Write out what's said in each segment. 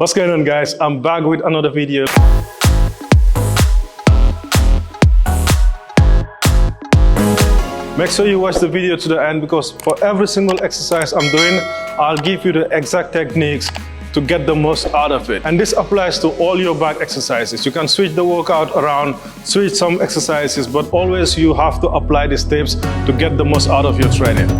What's going on, guys? I'm back with another video. Make sure you watch the video to the end, because for every single exercise I'm doing, I'll give you the exact techniques to get the most out of it. And this applies to all your back exercises. You can switch the workout around, switch some exercises, but always you have to apply these tips to get the most out of your training.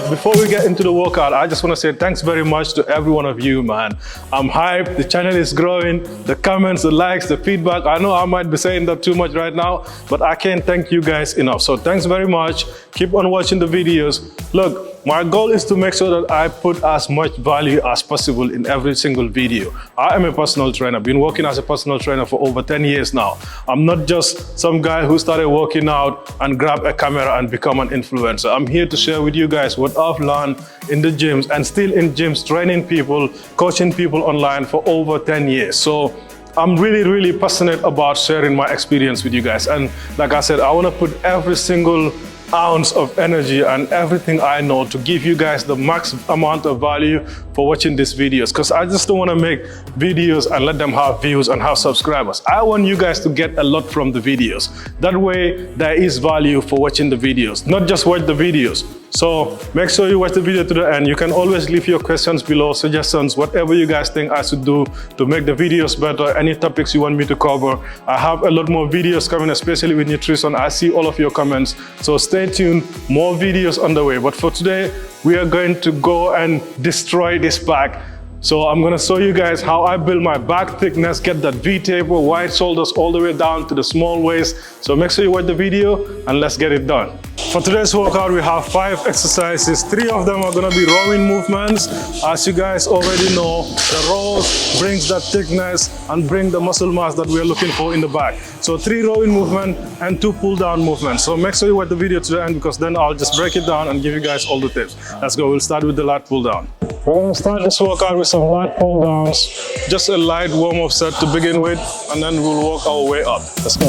Before we get into the workout, I just want to say thanks very much to every one of you, man. I'm hyped, the channel is growing, the comments, the likes, the feedback. I know I might be saying that too much right now, but I can't thank you guys enough. So thanks very much. Keep on watching the videos. Look, my goal is to make sure that I put as much value as possible in every single video. I am a personal trainer. I've been working as a personal trainer for over 10 years now. I'm not just some guy who started working out and grabbed a camera and become an influencer. I'm here to share with you guys what I've learned in the gyms and still in gyms, training people, coaching people online for over 10 years. So I'm really passionate about sharing my experience with you guys. And like I said, I want to put every single ounce of energy and everything I know to give you guys the max amount of value for watching these videos, because I just don't want to make videos and let them have views and have subscribers. I want you guys to get a lot from the videos. That way there is value for watching the videos, not just watch the videos. So make sure you watch the video to the end. You can always leave your questions below, suggestions, whatever you guys think I should do to make the videos better, any topics you want me to cover. I have a lot more videos coming, especially with nutrition. I see all of your comments, so stay tuned, more videos on the way. But for today, we are going to go and destroy this back. So I'm gonna show you guys how I build my back thickness, get that V-taper, wide shoulders all the way down to the small waist. So make sure you watch the video and let's get it done. For today's workout, we have 5 exercises. 3 of them are gonna be rowing movements. As you guys already know, the rows brings that thickness and bring the muscle mass that we're looking for in the back. So 3 rowing movements and 2 pull down movements. So make sure you watch the video to the end, because then I'll just break it down and give you guys all the tips. Let's go, we'll start with the lat pull down. We're gonna start this workout with some light pull downs. Just a light warm-up set to begin with, and then we'll work our way up. Let's go.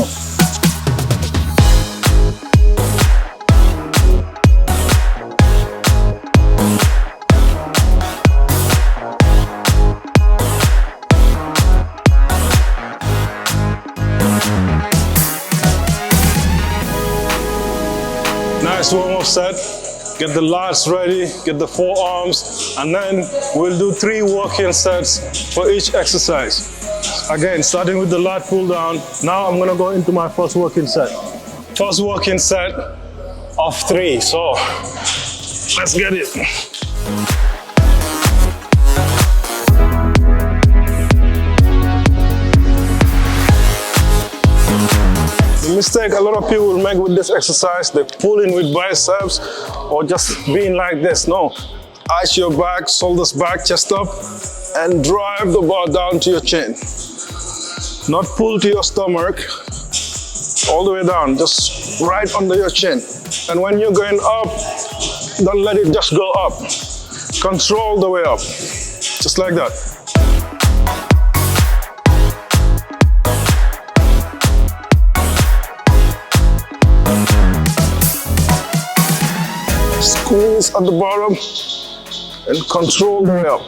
Nice warm-up set. Get the lats ready, get the forearms, and then we'll do 3 walk-in sets for each exercise. Again, starting with the lat pull down. Now I'm gonna go into my first walk-in set. First walk-in set of 3, so let's get it. The mistake a lot of people make with this exercise, they pull in with biceps or just being like this. No, arch your back, shoulders back, chest up, and drive the bar down to your chin. Not pull to your stomach, all the way down, just right under your chin. And when you're going up, don't let it just go up. Control the way up, just like that. Squeeze at the bottom and control the way up.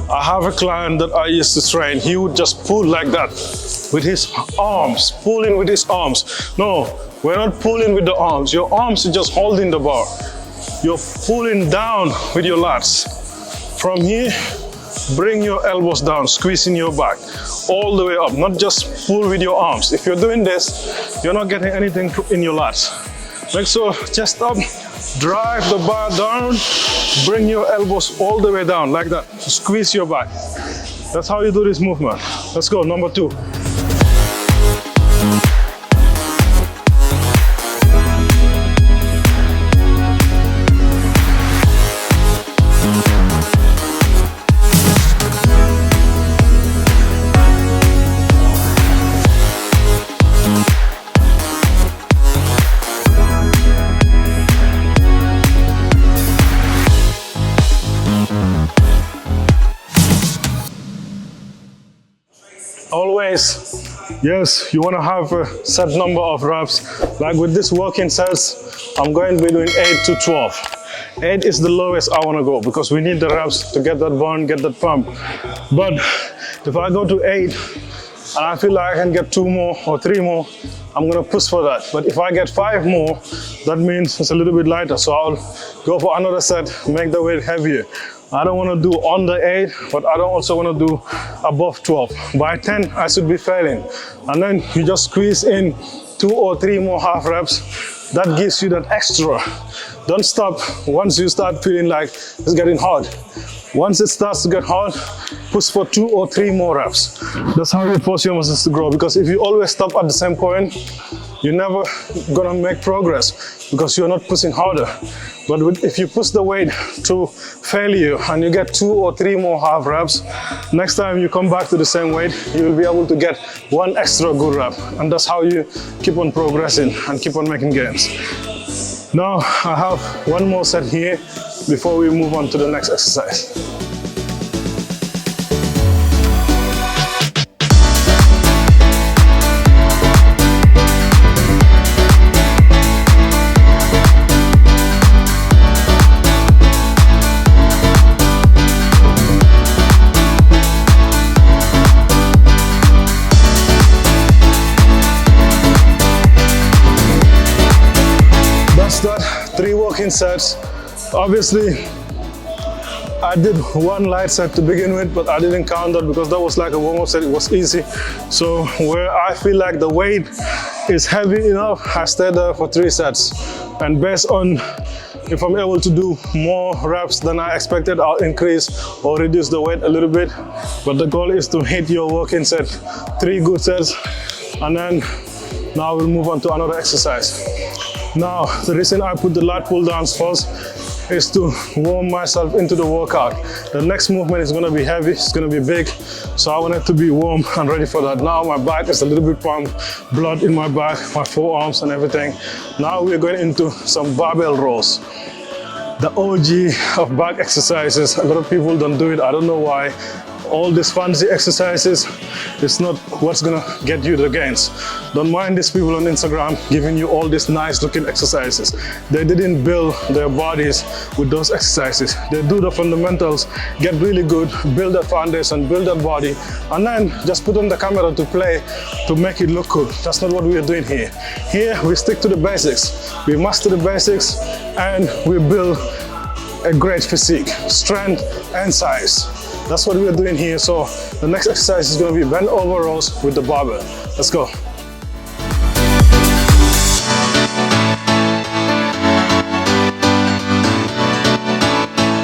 I have a client that I used to train. He would just pull like that with his arms, pulling with his arms. No, we're not pulling with the arms. Your arms are just holding the bar. You're pulling down with your lats. From here, bring your elbows down, squeezing your back all the way up, not just pull with your arms. If you're doing this, you're not getting anything in your lats. Make sure chest up, drive the bar down, bring your elbows all the way down like that. Squeeze your back. That's how you do this movement. Let's go, number 2. ways. Yes, you want to have a set number of reps. Like with this working sets, I'm going between 8 to 12. 8 is the lowest I want to go because we need the reps to get that burn, get that pump. But if I go to 8 and I feel like I can get 2 more or 3 more, I'm going to push for that. But if I get 5 more, that means it's a little bit lighter. So I'll go for another set, make the weight heavier. I don't want to do under 8, but I don't also want to do above 12. By 10, I should be failing. And then you just squeeze in 2 or 3 more half reps. That gives you that extra. Don't stop once you start feeling like it's getting hard. Once it starts to get hard, push for 2 or 3 more reps. That's how you force your muscles to grow, because if you always stop at the same point, you're never gonna make progress because you're not pushing harder. But if you push the weight to failure and you get 2 or 3 more half reps, next time you come back to the same weight, you will be able to get 1 extra good rep. And that's how you keep on progressing and keep on making gains. Now I have 1 more set here before we move on to the next exercise. That's that, 3 working sets. Obviously, I did 1 light set to begin with, but I didn't count that because that was like a warm-up set. It was easy. So where I feel like the weight is heavy enough, I stayed there for 3 sets. And based on if I'm able to do more reps than I expected, I'll increase or reduce the weight a little bit. But the goal is to hit your working set, 3 good sets, and then now we'll move on to another exercise. Now, the reason I put the lat pull downs first is to warm myself into the workout. The next movement is going to be heavy, it's going to be big, so I want it to be warm and ready for that. Now my back is a little bit pumped, blood in my back, my forearms and everything. Now we're going into some barbell rows. The OG of back exercises. A lot of people don't do it, I don't know why. All these fancy exercises, it's not what's gonna get you the gains. Don't mind these people on Instagram giving you all these nice looking exercises. They didn't build their bodies with those exercises. They do the fundamentals, get really good, build that foundation, build that body, and then just put on the camera to play to make it look good. That's not what we are doing here. Here we stick to the basics. We master the basics and we build a great physique, strength and size. That's what we are doing here. So the next exercise is going to be bent over rows with the barbell. Let's go.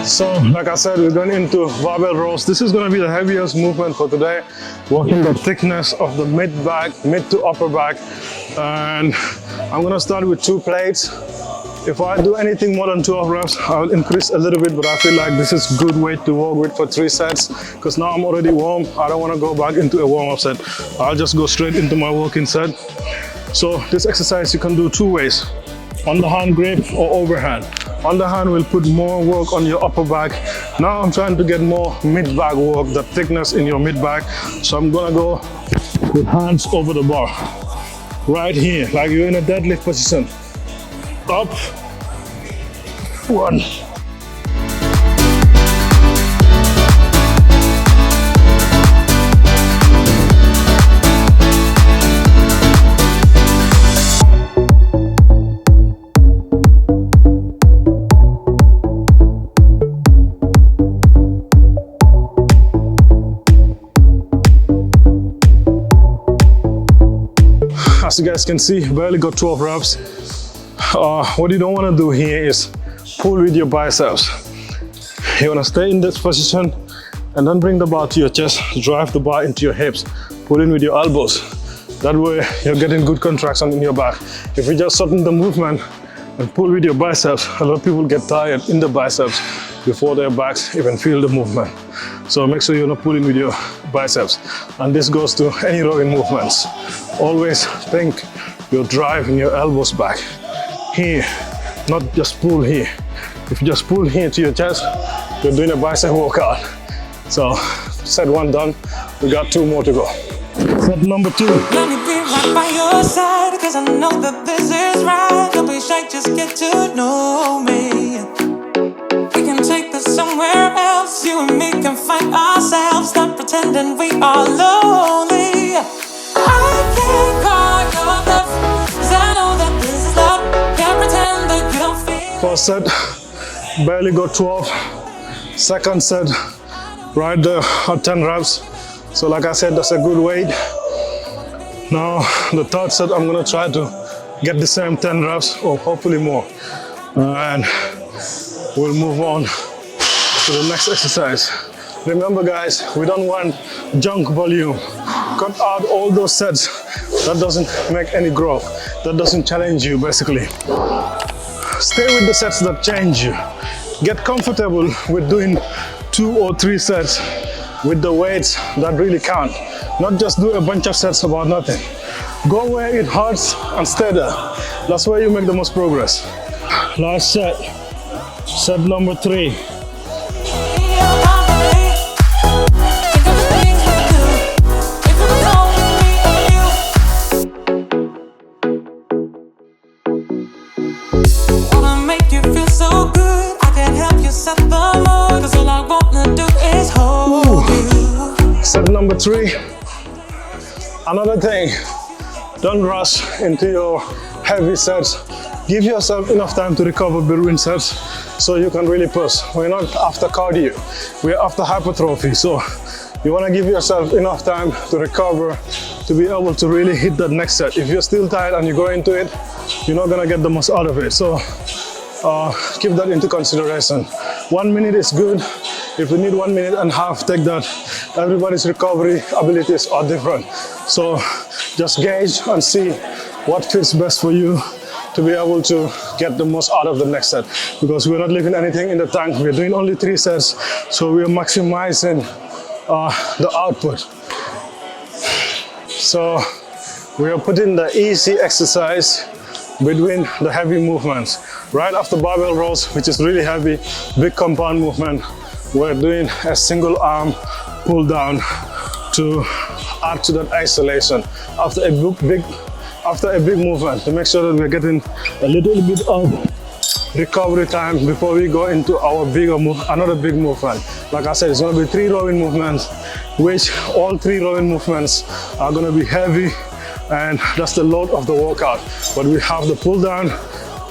So like I said, we're going into barbell rows. This is going to be the heaviest movement for today. Working the thickness of the mid to upper back. And I'm going to start with 2 plates. If I do anything more than 12 reps, I'll increase a little bit, but I feel like this is good weight to work with for 3 sets because now I'm already warm. I don't want to go back into a warm-up set. I'll just go straight into my working set. So this exercise you can do 2 ways, underhand grip or overhand. Underhand will put more work on your upper back. Now I'm trying to get more mid-back work, the thickness in your mid-back. So I'm gonna go with hands over the bar, right here, like you're in a deadlift position. Up, 1. As you guys can see, barely got 12 reps. What you don't want to do here is pull with your biceps. You want to stay in this position and then bring the bar to your chest, drive the bar into your hips, pull in with your elbows. That way you're getting good contraction in your back. If you just shorten the movement and pull with your biceps, a lot of people get tired in the biceps before their backs even feel the movement. So make sure you're not pulling with your biceps. And this goes to any rowing movements. Always think your drive in your elbows back. Here, not just pull here. If you just pull here to your chest, you're doing a bicep workout. So set 1 done, we got 2 more to go. Set number 2. Let me be right by your side, cause I know that this is right. Don't be shy, just get to know me. We can take this somewhere else. You and me can find ourselves. Stop pretending we are lonely. I can't call your bluff, cause I know that this is love. Can't pretend that you don't feel. First set, barely got 12. Second set, right there at 10 reps. So like I said, that's a good weight. Now the third set, I'm gonna try to get the same 10 reps or hopefully more. And we'll move on to the next exercise. Remember guys, we don't want junk volume. Cut out all those sets. That doesn't make any growth. That doesn't challenge you basically. Stay with the sets that change you. Get comfortable with doing 2 or 3 sets with the weights that really count. Not just do a bunch of sets about nothing. Go where it hurts and stay there. That's where you make the most progress. Last set, set number 3. Set number 3. Another thing, don't rush into your heavy sets. Give yourself enough time to recover between sets so you can really push. We're not after cardio, we're after hypertrophy. So you want to give yourself enough time to recover to be able to really hit that next set. If you're still tired and you go into it, you're not going to get the most out of it. So keep that into consideration. 1 minute is good. If you need 1.5 minutes, take that. Everybody's recovery abilities are different. So just gauge and see what fits best for you to be able to get the most out of the next set. Because we're not leaving anything in the tank. We're doing only 3 sets. So we're maximizing the output. So we are putting the easy exercise between the heavy movements. Right after barbell rows, which is really heavy, big compound movement, we're doing a single arm pull down to add to that isolation after a big movement, to make sure that we're getting a little bit of recovery time before we go into our another big movement. Like I said, it's going to be 3 rowing movements, which all 3 rowing movements are going to be heavy, and that's the load of the workout. But we have the pull down,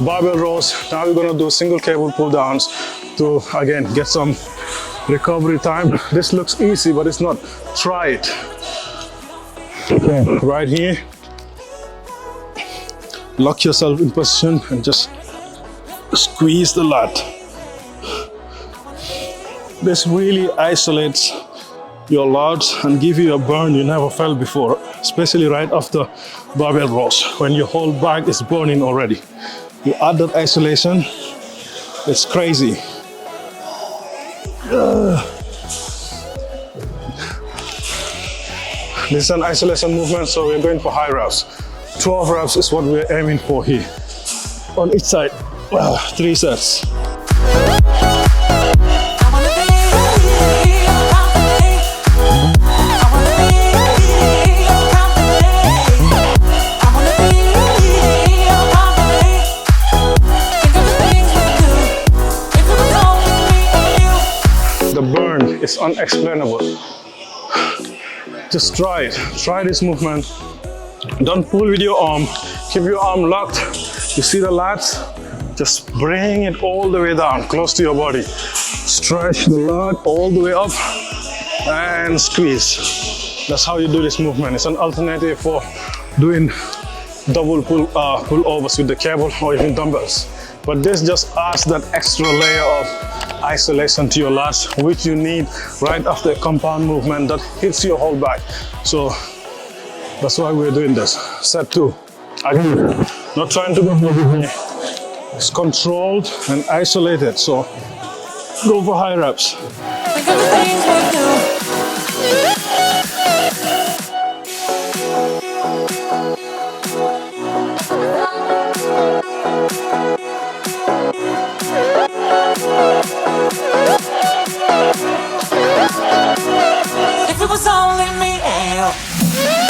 barbell rows. Now we're going to do single cable pull downs to again get some recovery time. This looks easy, but it's not. Try it. Okay, right here, lock yourself in position and just squeeze the lat. This really isolates your lats and give you a burn you never felt before, especially right after barbell rows, when your whole back is burning already. You add that isolation, it's crazy. This is an isolation movement, so we're going for high reps. 12 reps is what we're aiming for here. On each side, 3 sets. The burn is unexplainable. Just try it. Try this movement. Don't pull with your arm. Keep your arm locked. You see the lats? Just bring it all the way down, close to your body. Stretch the lat all the way up and squeeze. That's how you do this movement. It's an alternative for doing double pull-overs with the cable or even dumbbells. But this just adds that extra layer of isolation to your lats, which you need right after a compound movement that hits your whole back. So that's why we're doing this. Set 2. Again, not trying to go heavy. It's controlled and isolated. So go for high reps. If it was only me and you.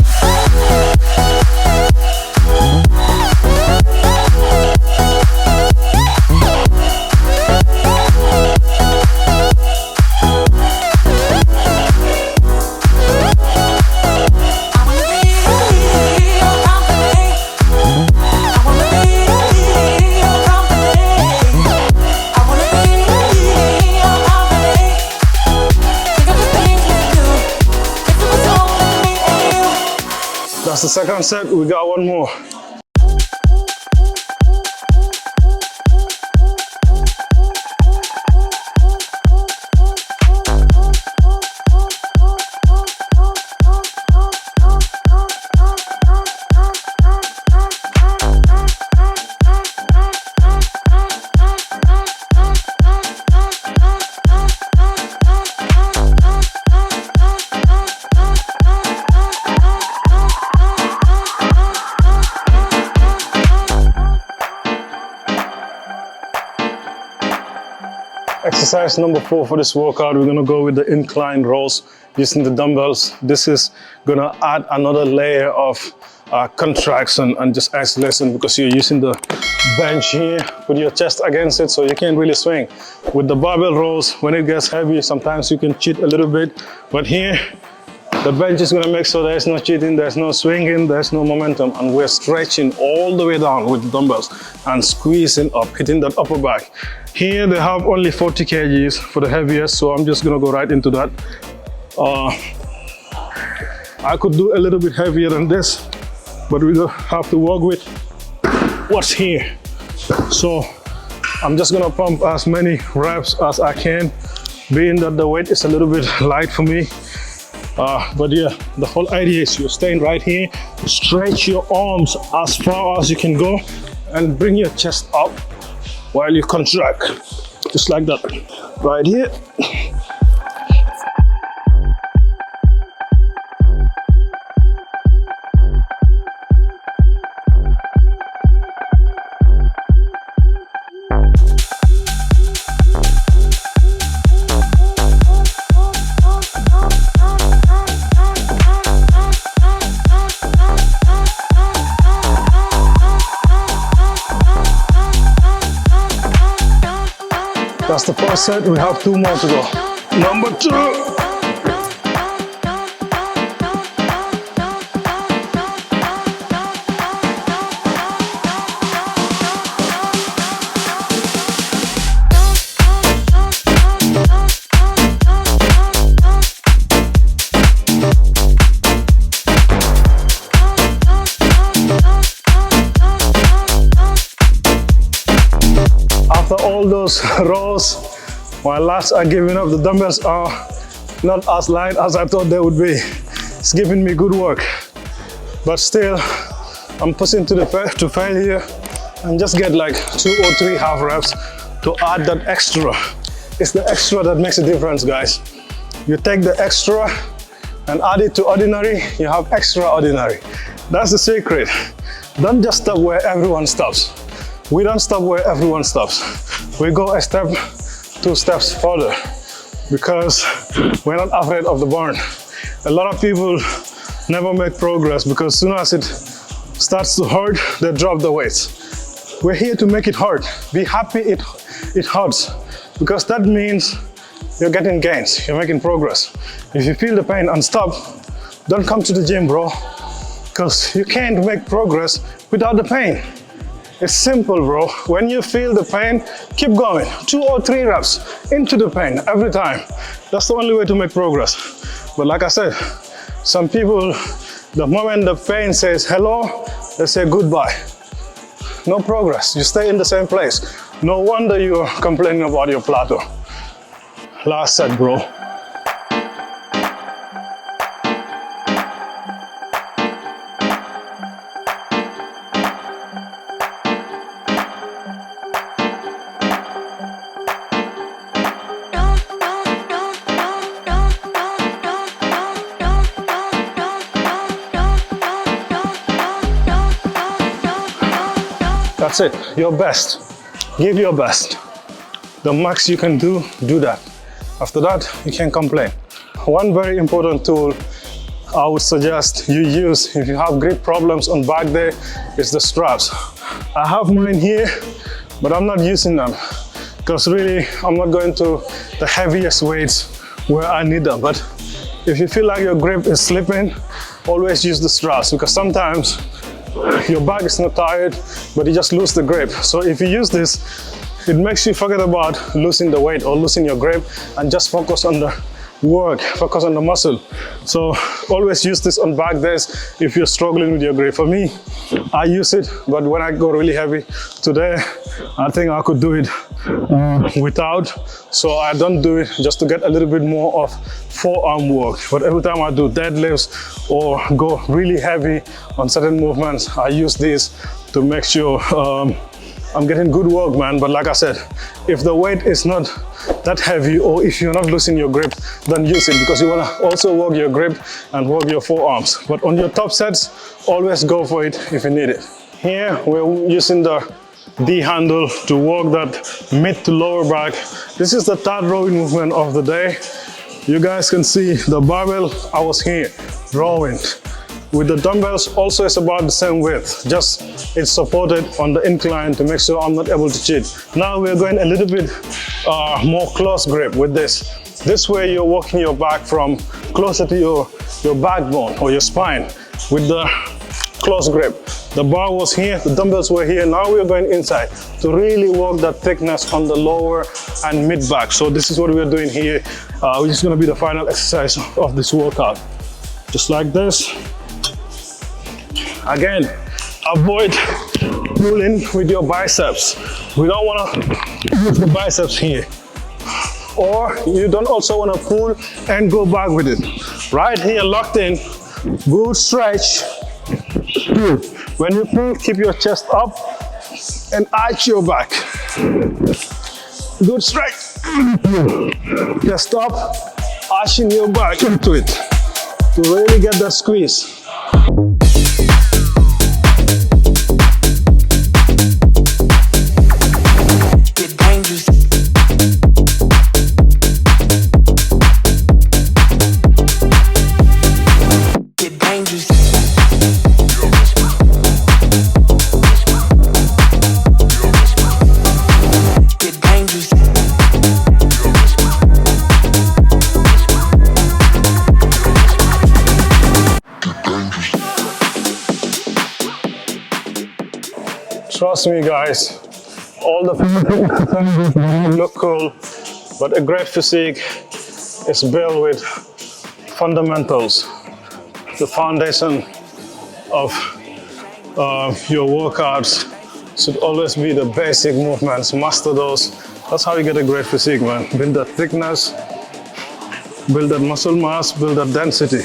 That's the second set. We got one more. Exercise number 4 for this workout, we're gonna go with the incline rows using the dumbbells. This is gonna add another layer of contraction and just isolation because you're using the bench here, put your chest against it so you can't really swing. With the barbell rows, when it gets heavy, sometimes you can cheat a little bit, but here, the bench is gonna make sure there's no cheating, there's no swinging, there's no momentum, and we're stretching all the way down with the dumbbells and squeezing up, hitting that upper back. Here they have only 40 kgs for the heaviest, so I'm just gonna go right into that. I could do a little bit heavier than this, but we have to work with what's here. So I'm just gonna pump as many reps as I can, being that the weight is a little bit light for me. But yeah, the whole idea is you're staying right here, stretch your arms as far as you can go, and bring your chest up while you contract, just like that, right here. That's the first set, we have 2 more to go. Number 2. After all those rows, my lats are giving up. The dumbbells are not as light as I thought they would be. It's giving me good work, but still, I'm pushing to failure and just get like 2 or 3 half reps to add that extra. It's the extra that makes a difference, guys. You take the extra and add it to ordinary, you have extraordinary. That's the secret. Don't just stop where everyone stops. We don't stop where everyone stops. We go a step, 2 steps further because we're not afraid of the burn. A lot of people never make progress because as soon as it starts to hurt, they drop the weights. We're here to make it hurt. Be happy it hurts because that means you're getting gains, you're making progress. If you feel the pain and stop, don't come to the gym, bro, because you can't make progress without the pain. It's simple, bro. When you feel the pain, keep going. 2 or 3 reps into the pain every time. That's the only way to make progress. But like I said, some people, the moment the pain says hello, they say goodbye. No progress. You stay in the same place. No wonder you're complaining about your plateau. Last set, bro. That's it, your best. Give your best. The max you can do that. After that, you can't complain. One very important tool I would suggest you use if you have grip problems on back day is the straps. I have mine here, but I'm not using them because really I'm not going to the heaviest weights where I need them. But if you feel like your grip is slipping, always use the straps because sometimes your back is not tired, but you just lose the grip. So if you use this, it makes you forget about losing the weight or losing your grip and just focus on the work, focus on the muscle. So always use this on back days if you're struggling with your grip. For me, I use it, but when I go really heavy, today I think I could do it without, so I don't do it just to get a little bit more of forearm work. But every time I do deadlifts or go really heavy on certain movements, I use this to make sure I'm getting good work, man. But like I said, if the weight is not that heavy, or if you're not losing your grip, then use it, because you want to also work your grip and work your forearms. But on your top sets, always go for it if you need it. Here we're using the D handle to work that mid to lower back. This is the third rowing movement of the day. You guys can see the barbell, I was here rowing. With the dumbbells also it's about the same width, just it's supported on the incline to make sure I'm not able to cheat. Now we're going a little bit more close grip with this. This way you're working your back from closer to your backbone or your spine with the close grip. The bar was here, the dumbbells were here. Now we're going inside to really work that thickness on the lower and mid back. So this is what we're doing here, which is going to be the final exercise of this workout. Just like this. Again, avoid pulling with your biceps. We don't want to use the biceps here. Or you don't also want to pull and go back with it. Right here, locked in, good stretch. Good. When you pull, keep your chest up and arch your back. Good stretch. Chest up, arching your back into it to really get that squeeze. Trust me guys, all the exercises look cool, but a great physique is built with fundamentals. The foundation of your workouts should always be the basic movements. Master those. That's how you get a great physique, man. Build that thickness, build that muscle mass, build that density.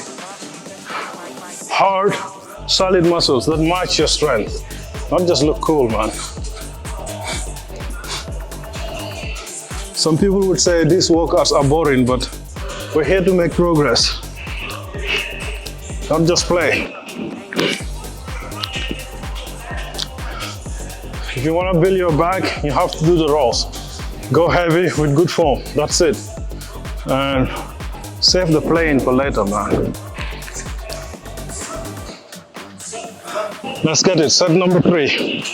Hard, solid muscles that match your strength. Not just look cool, man. Some people would say these workouts are boring, but we're here to make progress. Not just play. If you want to build your back, you have to do the rows. Go heavy with good form, that's it. And save the playing for later, man. Let's get it, set number 3.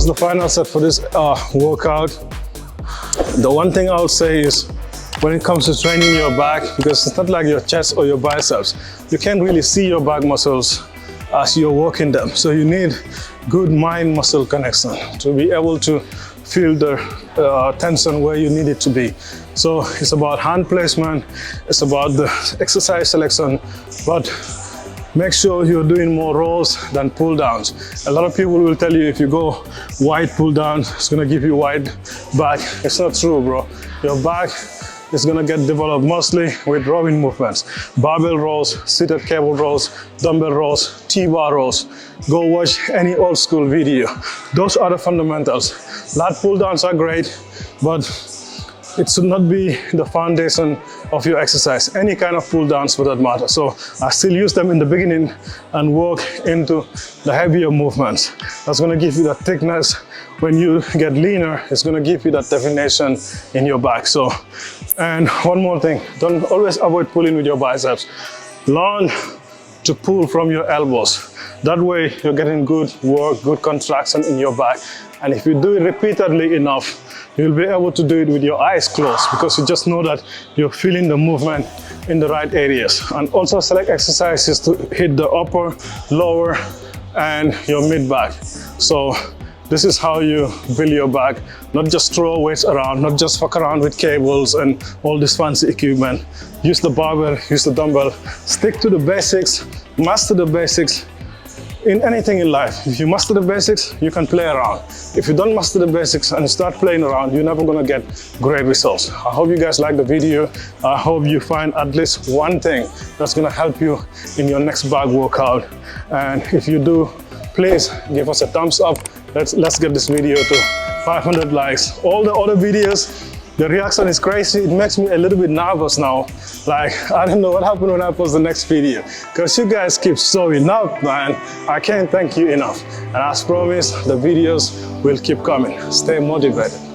The final set for this workout. The one thing I'll say is when it comes to training your back, because it's not like your chest or your biceps, you can't really see your back muscles as you're working them. So you need good mind-muscle connection to be able to feel the tension where you need it to be. So it's about hand placement, it's about the exercise selection, but make sure you're doing more rows than pull downs. A lot of people will tell you if you go wide pull down, it's gonna give you wide back. It's not true, bro. Your back is gonna get developed mostly with rowing movements. Barbell rows, seated cable rows, dumbbell rows, T-bar rows. Go watch any old school video. Those are the fundamentals. Lat pull downs are great, but it should not be the foundation of your exercise, any kind of pull downs for that matter. So I still use them in the beginning and work into the heavier movements. That's going to give you that thickness. When you get leaner, it's going to give you that definition in your back. So, and one more thing, don't always avoid pulling with your biceps. Learn to pull from your elbows. That way you're getting good work, good contraction in your back. And if you do it repeatedly enough, you'll be able to do it with your eyes closed, because you just know that you're feeling the movement in the right areas. And also select exercises to hit the upper, lower, and your mid back. So this is how you build your back, not just throw weights around, not just fuck around with cables and all this fancy equipment. Use the barbell, use the dumbbell, stick to the basics, master the basics. In anything in life, if you master the basics, you can play around. If you don't master the basics and you start playing around, you're never gonna get great results. I hope you guys like the video. I hope you find at least one thing that's gonna help you in your next back workout. And if you do, please give us a thumbs up. Let's get this video to 500 likes. All the other videos, the reaction is crazy. It makes me a little bit nervous now. Like, I don't know what happened when I post the next video, because you guys keep showing up, man. I can't thank you enough. And as promised, the videos will keep coming. Stay motivated.